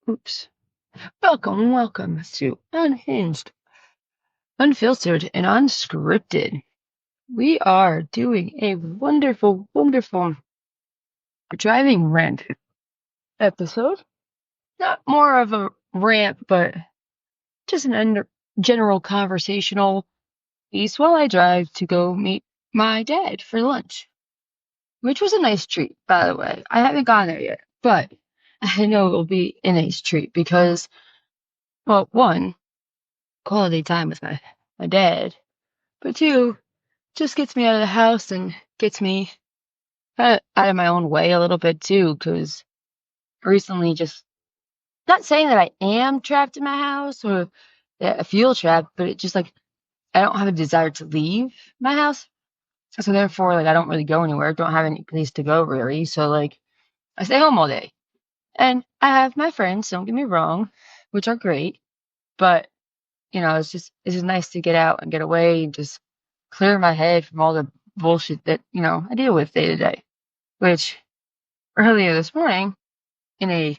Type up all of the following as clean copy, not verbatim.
Oops. Welcome to Unhinged, Unfiltered, and Unscripted. We are doing a wonderful driving rant episode. Not more of a rant, but just an general conversational piece while I drive to go meet my dad for lunch, which was a nice treat, by the way. I haven't gone there yet, but I know it will be a nice treat because, well, one, quality time with my dad. But two, just gets me out of the house and gets me out of my own way a little bit too, because recently just not saying that I am trapped in my house or that I feel trapped, but it just like I don't have a desire to leave my house. So therefore, like I don't really go anywhere, don't have any place to go really. So like I stay home all day. And I have my friends, don't get me wrong, which are great, but it's just nice to get out and get away and just clear my head from all the bullshit that, I deal with day to day. Which earlier this morning, in a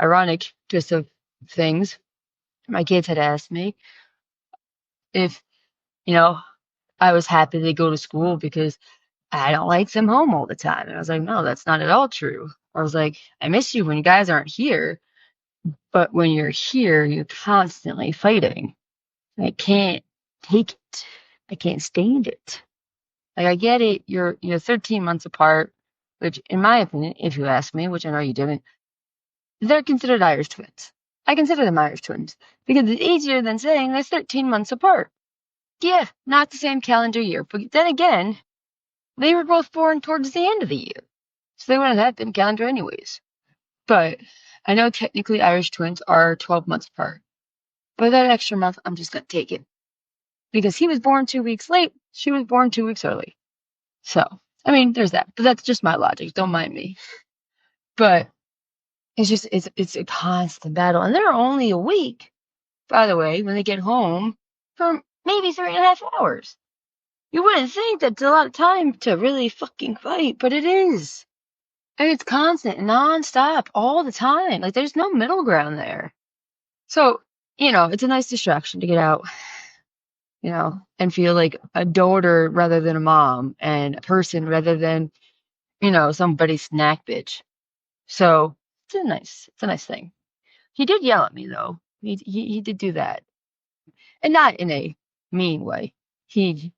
ironic twist of things, my kids had asked me if, you know, I was happy they go to school because I don't like them home all the time. And I was like, no, that's not at all true. I was like, I miss you when you guys aren't here, but when you're here, you're constantly fighting. I can't take it. I can't stand it. Like I get it, you're 13 months apart, which in my opinion, if you ask me, which I know you didn't, they're considered Irish twins. I consider them Irish twins because it's easier than saying they're 13 months apart. Yeah, not the same calendar year, but then again, they were both born towards the end of the year, so they wouldn't have been calendar anyways. But I know technically Irish twins are 12 months apart, but that extra month, I'm just gonna take it because he was born 2 weeks late, she was born 2 weeks early. So, I mean, there's that, but that's just my logic. Don't mind me. But it's a constant battle, and they're only a week, by the way, when they get home from maybe 3.5 hours. You wouldn't think that's a lot of time to really fucking fight, but it is. And it's constant, nonstop, all the time. Like there's no middle ground there. So, it's a nice distraction to get out, and feel like a daughter rather than a mom and a person rather than, somebody's snack bitch. So it's a nice thing. He did yell at me though. He did do that. And not in a mean way. He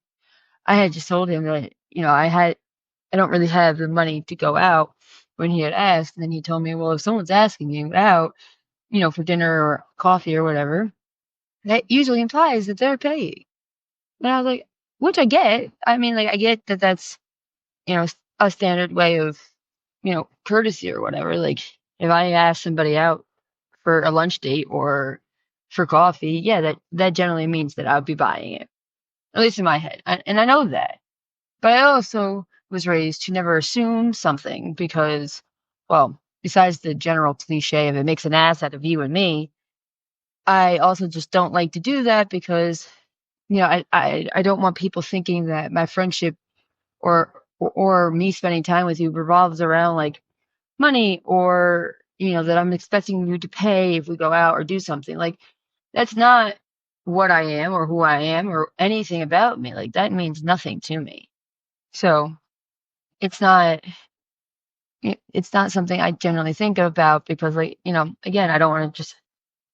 I had just told him that, I don't really have the money to go out when he had asked. And then he told me, well, if someone's asking you out, for dinner or coffee or whatever, that usually implies that they're paying. And I was like, which I get. I mean, like, I get that that's, a standard way of, courtesy or whatever. Like, if I ask somebody out for a lunch date or for coffee, yeah, that generally means that I would be buying it, at least in my head. And I know that. But I also was raised to never assume something because, well, besides the general cliche of it makes an ass out of you and me, I also just don't like to do that because, I don't want people thinking that my friendship or me spending time with you revolves around like money or, that I'm expecting you to pay if we go out or do something. Like, that's not what I am or who I am or anything about me. Like, that means nothing to me. So it's not it's not something I generally think about because, like, again, I don't want to just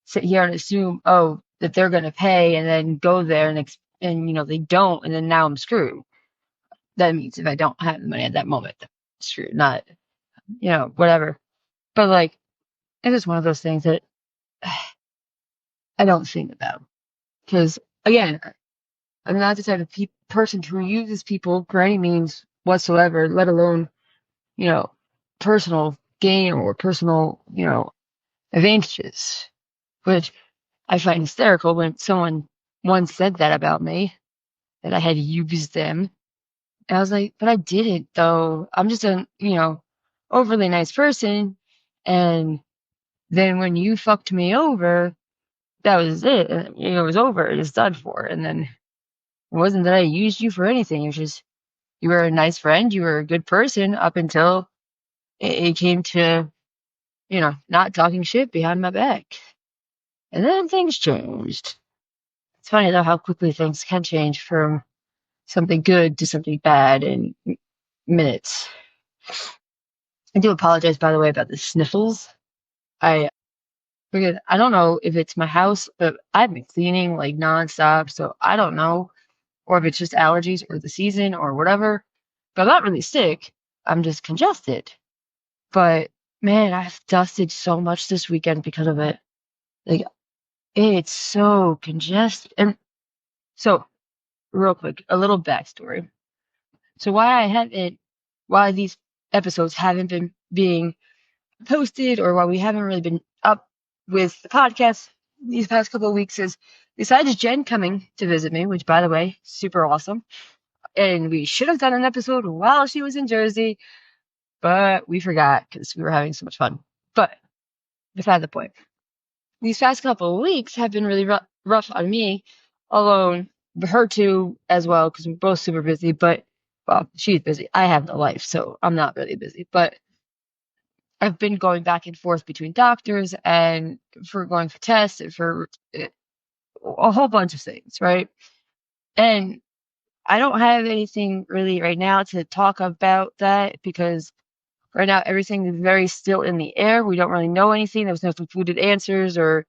sit here and assume, oh, that they're going to pay and then go there and they don't, and then now I'm screwed. That means if I don't have the money at that moment, then I'm screwed. Not, whatever. But like, it's just one of those things that I don't think about because, again, I'm not the type of person who uses people for any means whatsoever, let alone, you know, personal gain or personal, advantages, which I find hysterical when someone once said that about me, that I had used them. And I was like, but I didn't though. I'm just a, overly nice person. And then when you fucked me over, that was it. It was over. It was done for. And then it wasn't that I used you for anything. It was just you were a nice friend. You were a good person up until it came to, not talking shit behind my back. And then things changed. It's funny though how quickly things can change from something good to something bad in minutes. I do apologize, by the way, about the sniffles. I because I don't know if it's my house, but I've been cleaning like nonstop, so I don't know, or if it's just allergies or the season or whatever. But I'm not really sick. I'm just congested. But man, I've dusted so much this weekend because of it. Like it's so congested. And so, real quick, a little backstory. So why these episodes haven't been being posted, or why we haven't really been up with the podcast these past couple of weeks is besides Jen coming to visit me, which by the way, super awesome. And we should have done an episode while she was in Jersey, but we forgot because we were having so much fun. But beside the point, these past couple of weeks have been really rough on me alone, but her too as well, because we're both super busy. But well, she's busy. I have no life, so I'm not really busy. But I've been going back and forth between doctors and for going for tests and for a whole bunch of things, right? And I don't have anything really right now to talk about that because right now everything is very still in the air. We don't really know anything. There's no concluded answers or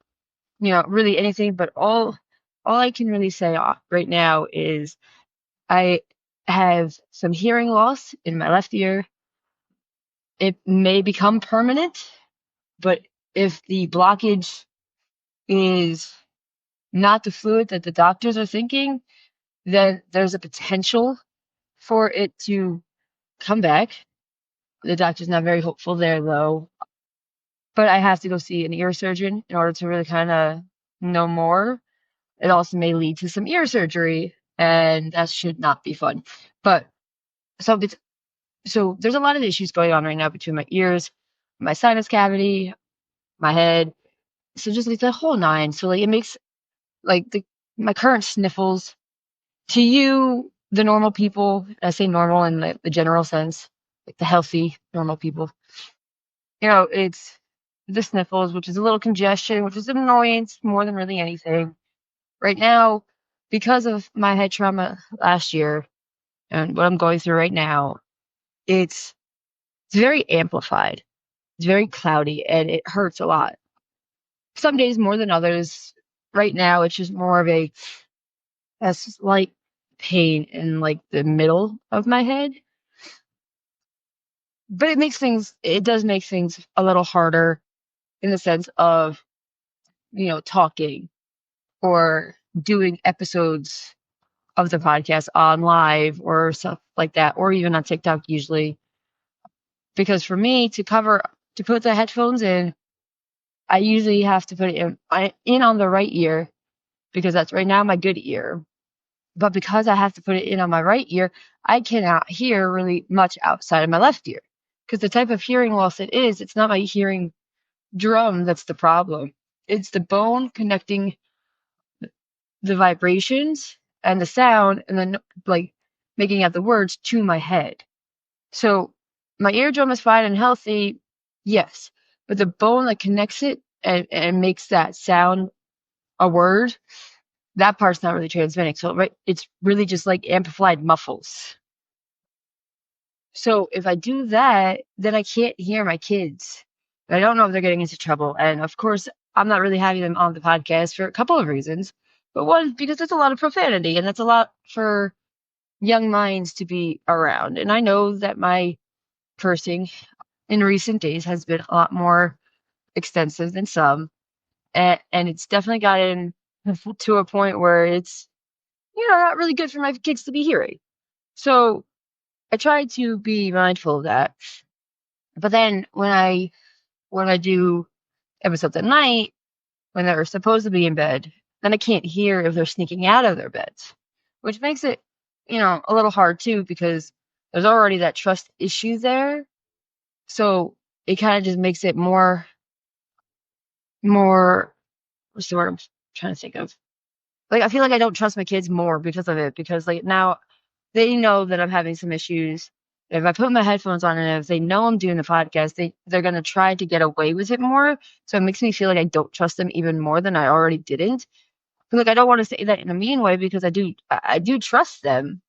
really anything. But all I can really say right now is I have some hearing loss in my left ear. It may become permanent, but if the blockage is not the fluid that the doctors are thinking, then there's a potential for it to come back. The doctor's not very hopeful there, though. But I have to go see an ear surgeon in order to really kind of know more. It also may lead to some ear surgery, and that should not be fun. But so there's a lot of issues going on right now between my ears, my sinus cavity, my head. So just like the whole nine. So like it makes like my current sniffles to you, the normal people. I say normal in the general sense, like the healthy normal people. It's the sniffles, which is a little congestion, which is an annoyance more than really anything. Right now, because of my head trauma last year and what I'm going through right now, it's very amplified. It's very cloudy and it hurts a lot. Some days more than others. Right now, it's just more of a slight pain in like the middle of my head. But it does make things a little harder in the sense of, talking or doing episodes of the podcast on live or stuff like that, or even on TikTok usually. Because for me to put the headphones in, I usually have to put it in on the right ear because that's right now my good ear. But because I have to put it in on my right ear, I cannot hear really much outside of my left ear. Because the type of hearing loss it is, it's not my hearing drum that's the problem. It's the bone connecting the vibrations and the sound and then like making out the words to my head. So my eardrum is fine and healthy, yes. But the bone that connects it and makes that sound a word, that part's not really transmitting. So right, it's really just like amplified muffles. So if I do that, then I can't hear my kids. I don't know if they're getting into trouble. And of course, I'm not really having them on the podcast for a couple of reasons. But one, because there's a lot of profanity and that's a lot for young minds to be around. And I know that my cursing in recent days has been a lot more extensive than some. And it's definitely gotten to a point where it's, not really good for my kids to be hearing. So I try to be mindful of that. But then when I do episodes at night, when they're supposed to be in bed, then I can't hear if they're sneaking out of their beds, which makes it, a little hard too, because there's already that trust issue there. So it kind of just makes it more, what's the word I'm trying to think of? Like, I feel like I don't trust my kids more because of it, because like now they know that I'm having some issues. If I put my headphones on and if they know I'm doing the podcast, they're gonna try to get away with it more. So it makes me feel like I don't trust them even more than I already didn't. Like I don't want to say that in a mean way because I do trust them,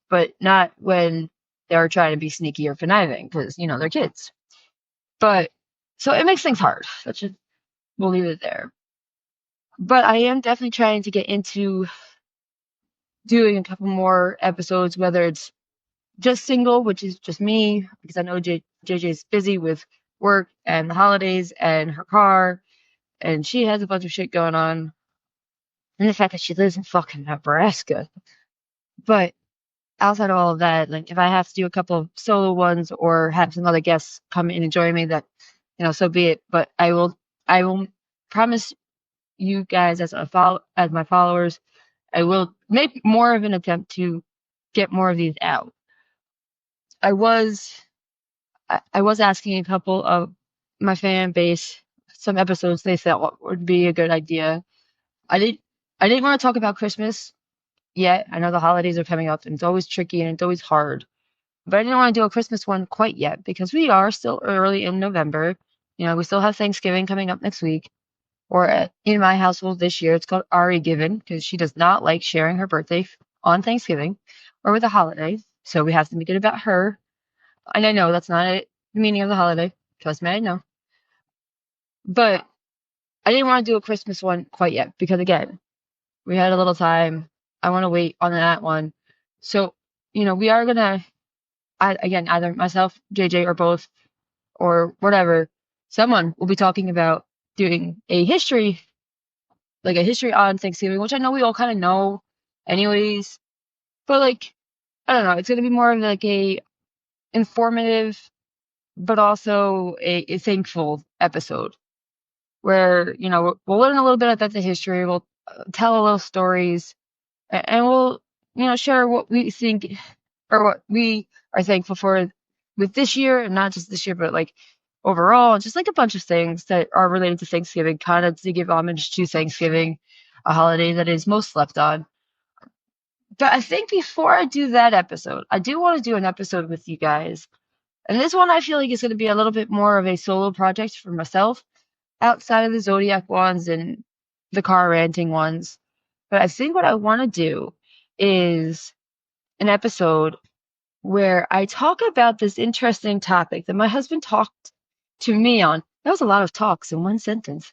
but not when they're trying to be sneaky or conniving because they're kids. But so it makes things hard. We'll leave it there. But I am definitely trying to get into doing a couple more episodes, whether it's just single, which is just me, because I know JJ's busy with work and the holidays and her car, and she has a bunch of shit going on, and the fact that she lives in fucking Nebraska. But outside of all of that, like if I have to do a couple of solo ones or have some other guests come in and join me, that so be it. But I will promise you guys as my followers, I will make more of an attempt to get more of these out. I was I was asking a couple of my fan base some episodes they thought would be a good idea. I did I didn't want to talk about Christmas yet. I know the holidays are coming up and it's always tricky and it's always hard. But I didn't want to do a Christmas one quite yet because we are still early in November. We still have Thanksgiving coming up next week. Or in my household this year, it's called Ari Given because she does not like sharing her birthday on Thanksgiving or with a holiday. So we have to make it about her. And I know that's not the meaning of the holiday. Trust me, I know. But I didn't want to do a Christmas one quite yet because, again, we had a little time. I want to wait on that one. So, we are going to, again, either myself, JJ, or both, or whatever, someone will be talking about doing a history, like a history on Thanksgiving, which I know we all kind of know anyways. But, like, I don't know. It's going to be more of like a informative, but also a thankful episode where we'll learn a little bit about the history, we'll tell a little stories, and we'll share what we think or what we are thankful for with this year, and not just this year, but like overall, just like a bunch of things that are related to Thanksgiving, kind of to give homage to Thanksgiving, a holiday that is most slept on. But I think before I do that episode, I do want to do an episode with you guys. And this one I feel like is going to be a little bit more of a solo project for myself outside of the Zodiac ones and the car ranting ones. But I think what I want to do is an episode where I talk about this interesting topic that my husband talked to me on. That was a lot of talks in one sentence.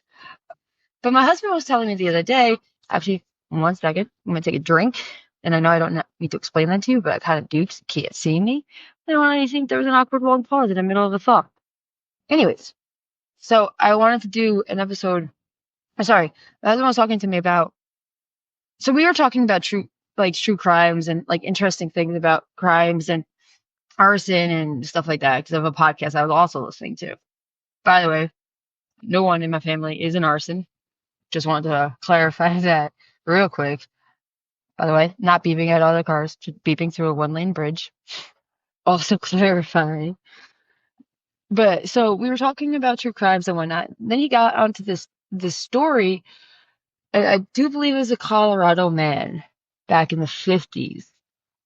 But my husband was telling me the other day, actually, one second, I'm going to take a drink. And I know I don't need to explain that to you, but I kind of do because you can't see me. I don't want you to think there was an awkward long pause in the middle of a thought. Anyways, so I wanted to do an episode. Sorry, my husband was talking to me about. So we were talking about true crimes and like interesting things about crimes and arson and stuff like that because of a podcast I was also listening to. By the way, no one in my family is an arson. Just wanted to clarify that real quick. By the way, not beeping at other cars, just beeping through a one-lane bridge. Also clarifying. But so we were talking about true crimes and whatnot. Then he got onto this story. And I do believe it was a Colorado man back in the 50s.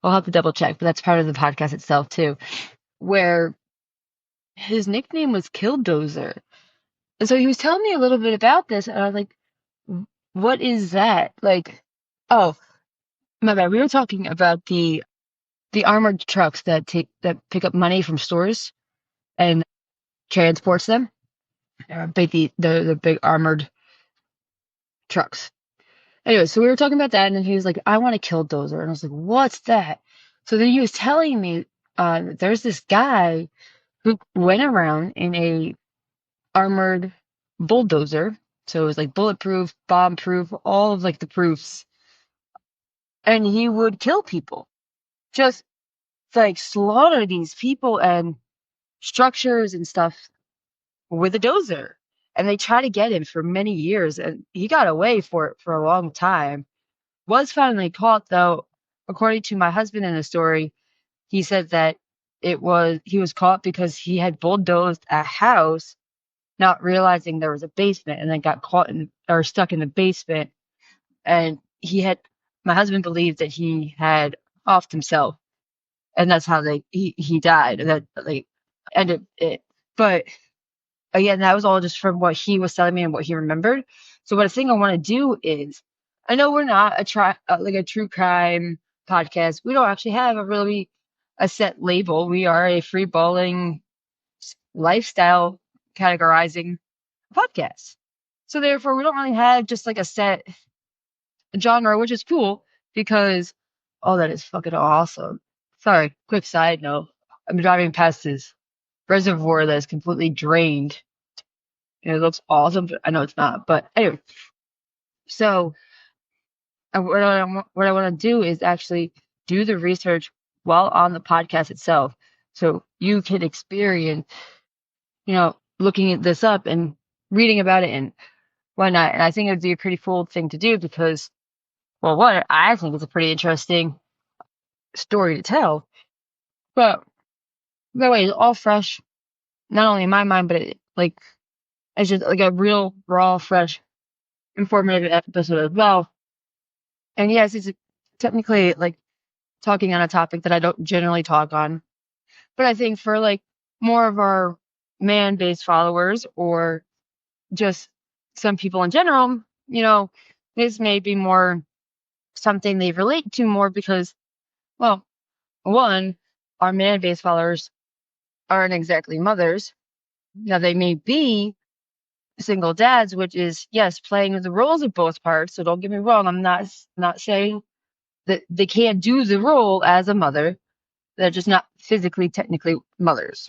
I'll have to double check, but that's part of the podcast itself too, where his nickname was Killdozer. And so he was telling me a little bit about this, and I was like, what is that? Like, oh, my bad. We were talking about the armored trucks that pick up money from stores and transports them. The big armored trucks. Anyway, so we were talking about that, and then he was like, I want to kill Dozer. And I was like, what's that? So then he was telling me there's this guy who went around in a armored bulldozer. So it was like bulletproof, bomb proof, all of like the proofs. And he would kill people. Just like slaughter these people and structures and stuff with a dozer. And they tried to get him for many years, and he got away for it for a long time. Was finally caught, though, according to my husband in the story. He said that he was caught because he had bulldozed a house, not realizing there was a basement, and then got caught or stuck in the basement. And my husband believed that he had offed himself. and that's how he died, and that like ended it. But again, that was all just from what he was telling me and what he remembered. So what I think I want to do is, I know we're not like a true crime podcast. We don't actually have a set label. We are a free balling lifestyle categorizing podcast. So therefore, we don't really have just like a set genre, which is cool because oh, that is fucking awesome. Sorry, quick side note. I'm driving past this reservoir that is completely drained. And it looks awesome. I know it's not, but anyway. So what I want to do is actually do the research while on the podcast itself, so you can experience, looking this up and reading about it and whatnot. And I think it would be a pretty cool thing to do because, well, what I think is a pretty interesting story to tell. But by the way, it's all fresh, not only in my mind, but it's just like a real raw, fresh, informative episode as well. And yes, it's technically like talking on a topic that I don't generally talk on. But I think for like more of our man based followers or just some people in general, this may be more something they relate to more because, well, one, our man based followers aren't exactly mothers. Now, they may be single dads, which is, yes, playing the roles of both parts. So don't get me wrong. I'm not saying that they can't do the role as a mother. They're just not physically, technically mothers.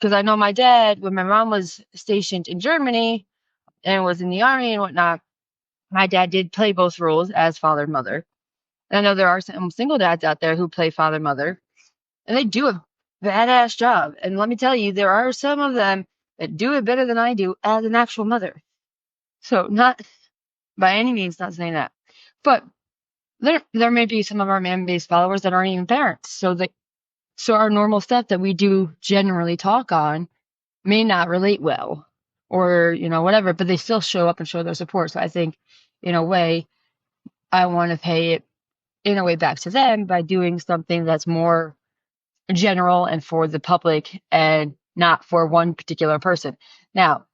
Because I know my dad, when my mom was stationed in Germany and was in the army and whatnot, my dad did play both roles as father and mother. And I know there are some single dads out there who play father and mother, and they do a badass job. And let me tell you, there are some of them that do it better than I do as an actual mother. So not by any means not saying that. But there may be some of our man-based followers that aren't even parents. So our normal stuff that we do generally talk on may not relate well or, whatever, but they still show up and show their support. So I think in a way, I want to pay it in a way back to them by doing something that's more general and for the public and not for one particular person. Now,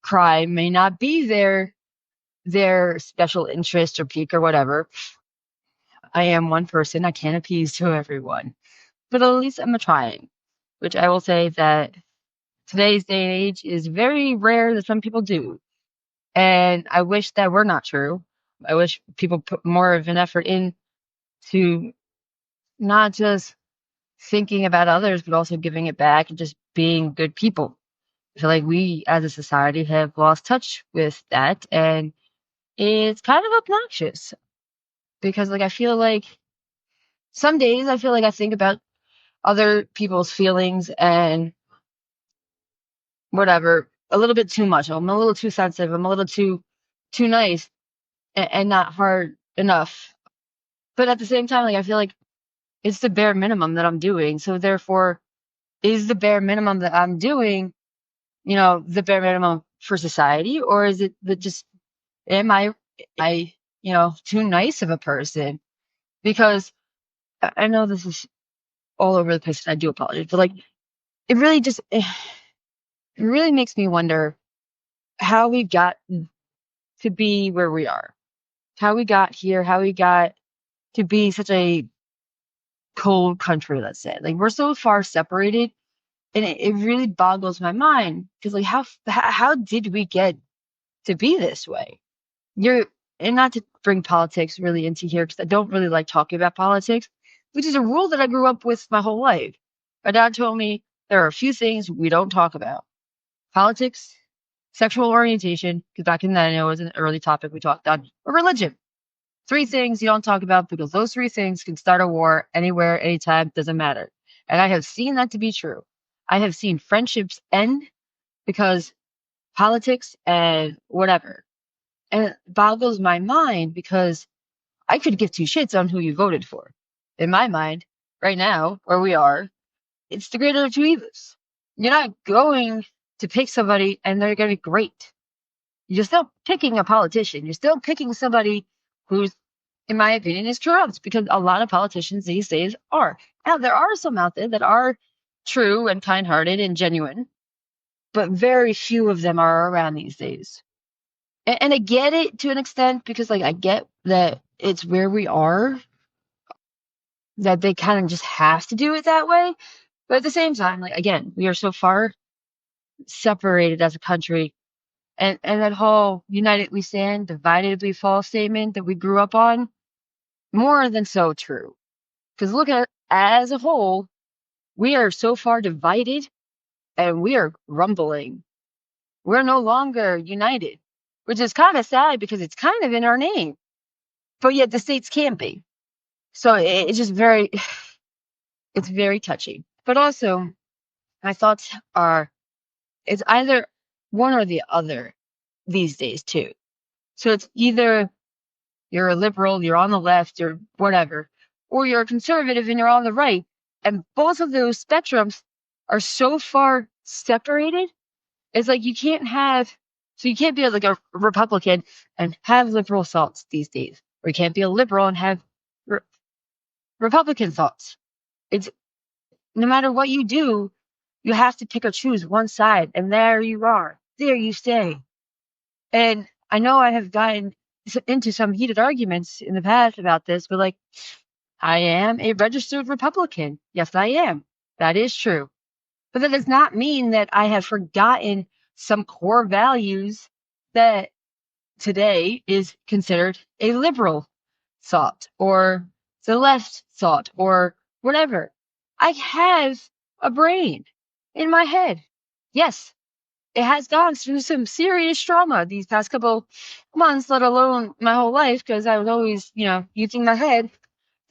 crime may not be their special interest or peak or whatever. I am one person. I can't appease to everyone, but at least I'm trying, which I will say that today's day and age is very rare that some people do. And I wish that were not true. I wish people put more of an effort in to not just thinking about others, but also giving it back and just being good people. I feel like we as a society have lost touch with that. And it's kind of obnoxious because, like, I feel like some days I feel like I think about other people's feelings and whatever a little bit too much. I'm a little too sensitive. I'm a little too nice and not hard enough. But at the same time, like I feel like it's the bare minimum that I'm doing. So therefore, is the bare minimum that I'm doing, the bare minimum for society, or is it that just am I too nice of a person? Because I know this is all over the place, and I do apologize, but like it really just it really makes me wonder how we got to be where we are, how we got here, how we got to be such a cold country, let's say. Like we're so far separated, and it really boggles my mind because like how did we get to be this way? And not to bring politics really into here because I don't really like talking about politics, which is a rule that I grew up with my whole life. My dad told me there are a few things we don't talk about: politics, sexual orientation, because back in then it was an early topic we talked on, or religion. Three things you don't talk about because those three things can start a war anywhere, anytime, doesn't matter. And I have seen that to be true. I have seen friendships end because politics and whatever. And it boggles my mind because I could give two shits on who you voted for. In my mind, right now, where we are, it's the greater of two evils. You're not going to pick somebody and they're going to be great. You're still picking a politician. You're still picking somebody who's in my opinion, is corrupt because a lot of politicians these days are. Now, there are some out there that are true and kind hearted and genuine, but very few of them are around these days. And I get it to an extent because, like, I get that it's where we are, that they kind of just have to do it that way. But at the same time, like, again, we are so far separated as a country. And that whole united we stand, divided we fall statement that we grew up on, more than so true. Because look at as a whole, we are so far divided and we are rumbling. We're no longer united, which is kind of sad because it's kind of in our name, but yet the states can't be. So it's just very, it's very touchy. But also, my thoughts are it's either one or the other these days, too. So it's either you're a liberal, you're on the left, you're whatever, or you're a conservative and you're on the right. And both of those spectrums are so far separated. It's like you can't have, so you can't be like a Republican and have liberal thoughts these days, or you can't be a liberal and have re- Republican thoughts. It's no matter what you do, you have to pick or choose one side, and there you are. There you stay. And I know I have gotten into some heated arguments in the past about this, but like, I am a registered Republican. Yes, I am. That is true. But that does not mean that I have forgotten some core values that today is considered a liberal thought or the left thought or whatever. I have a brain in my head. Yes, it has gone through some serious trauma these past couple months, let alone my whole life, because I was always, using my head,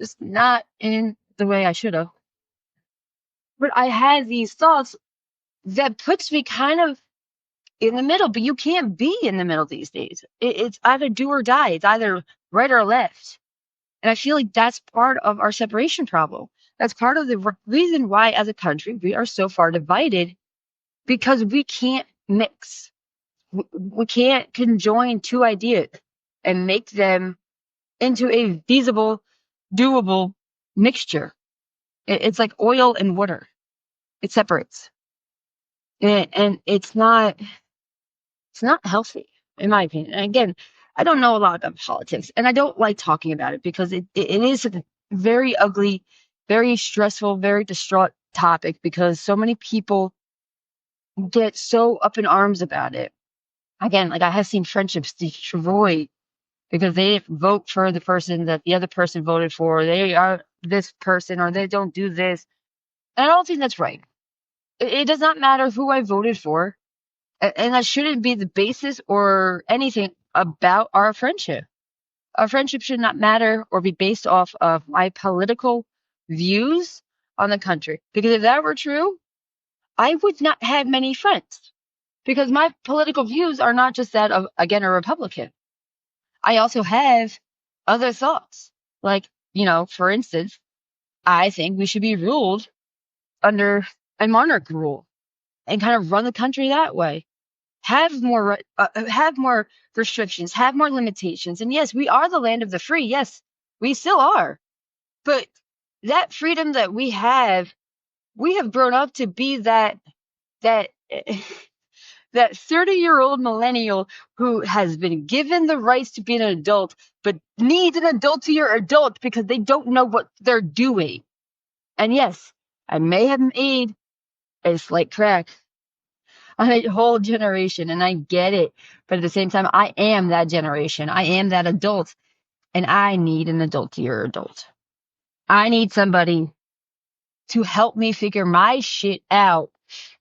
just not in the way I should have. But I had these thoughts that puts me kind of in the middle, but you can't be in the middle these days. It's either do or die. It's either right or left. And I feel like that's part of our separation problem. That's part of the reason why, as a country, we are so far divided because we can't mix. We can't conjoin two ideas and make them into a feasible, doable mixture. It's like oil and water. It separates. And it's not healthy, in my opinion. And again, I don't know a lot about politics, and I don't like talking about it because it is a very ugly, very stressful, very distraught topic because so many people get so up in arms about it. Again, like I have seen friendships destroyed because they didn't vote for the person that the other person voted for. They are this person or they don't do this. And I don't think that's right. It does not matter who I voted for. And that shouldn't be the basis or anything about our friendship. Our friendship should not matter or be based off of my political views on the country. Because if that were true, I would not have many friends. Because my political views are not just that of, again, a Republican. I also have other thoughts. Like, for instance, I think we should be ruled under a monarch rule and kind of run the country that way. Have more restrictions, have more limitations. And yes, we are the land of the free. Yes, we still are. But that freedom that we have grown up to be that that 30-year-old millennial who has been given the rights to be an adult, but needs an adultier adult because they don't know what they're doing. And yes, I may have made a slight crack on a whole generation, and I get it. But at the same time, I am that generation. I am that adult, and I need an adultier adult. I need somebody to help me figure my shit out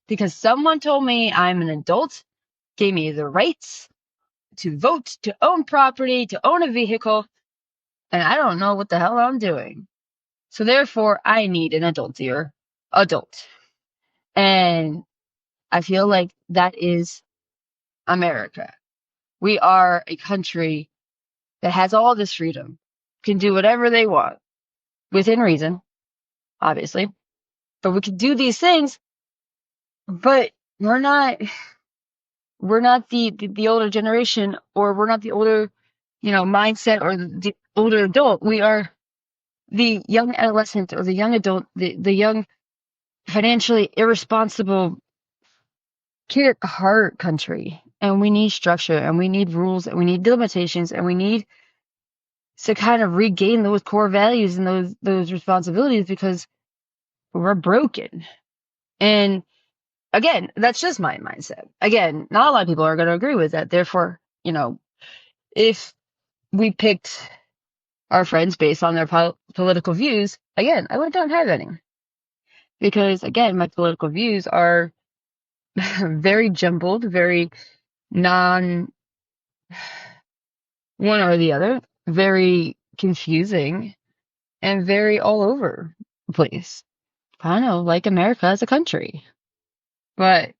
because someone told me I'm an adult, gave me the rights to vote, to own property, to own a vehicle, and I don't know what the hell I'm doing. So therefore, I need an adultier adult. And I feel like that is America. We are a country that has all this freedom, can do whatever they want within reason, obviously. But we can do these things, but we're not the older generation, or we're not the older, mindset or the older adult. We are the young adolescent or the young adult, the young financially irresponsible kid at heart country. And we need structure and we need rules and we need limitations and we need to kind of regain those core values and those responsibilities because we're broken. And again, that's just my mindset. Again, not a lot of people are going to agree with that. Therefore, if we picked our friends based on their political views, again, I don't have any. Because again, my political views are very jumbled, very non one or the other, very confusing, and very all over the place. Kind of like America as a country. But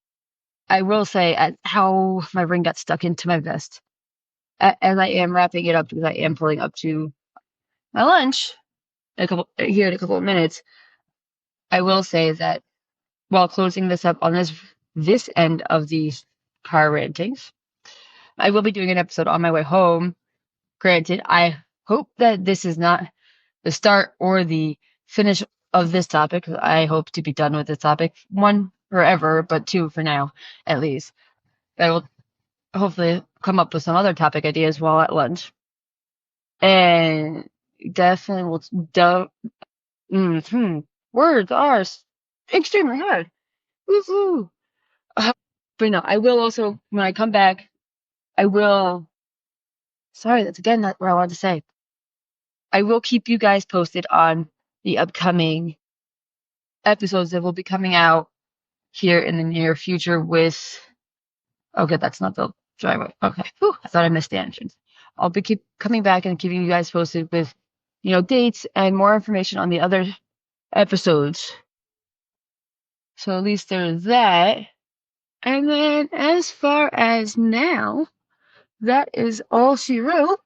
I will say at how my ring got stuck into my vest as I am wrapping it up because I am pulling up to my lunch here in a couple of minutes. I will say that while closing this up on this end of the car rantings, I will be doing an episode on my way home. Granted, I hope that this is not the start or the finish of this topic. I hope to be done with this topic. One, forever, but two, for now, at least. I will hopefully come up with some other topic ideas while at lunch. And definitely will, words are extremely hard. Woohoo! But no, I will also, when I come back, I will, sorry, that's again not what I wanted to say. I will keep you guys posted on the upcoming episodes that will be coming out here in the near future with, okay, that's not the driveway. Okay. Whew, I thought I missed the entrance. I'll be keep coming back and keeping you guys posted with, dates and more information on the other episodes. So at least there's that. And then as far as now, that is all she wrote.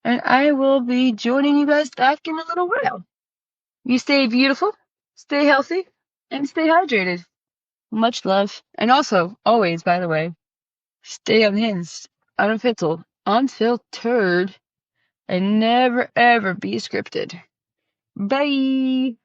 And I will be joining you guys back in a little while. You stay beautiful, stay healthy, and stay hydrated. Much love. And also, always, by the way, stay unhinged, unfiltered, and never ever be scripted. Bye.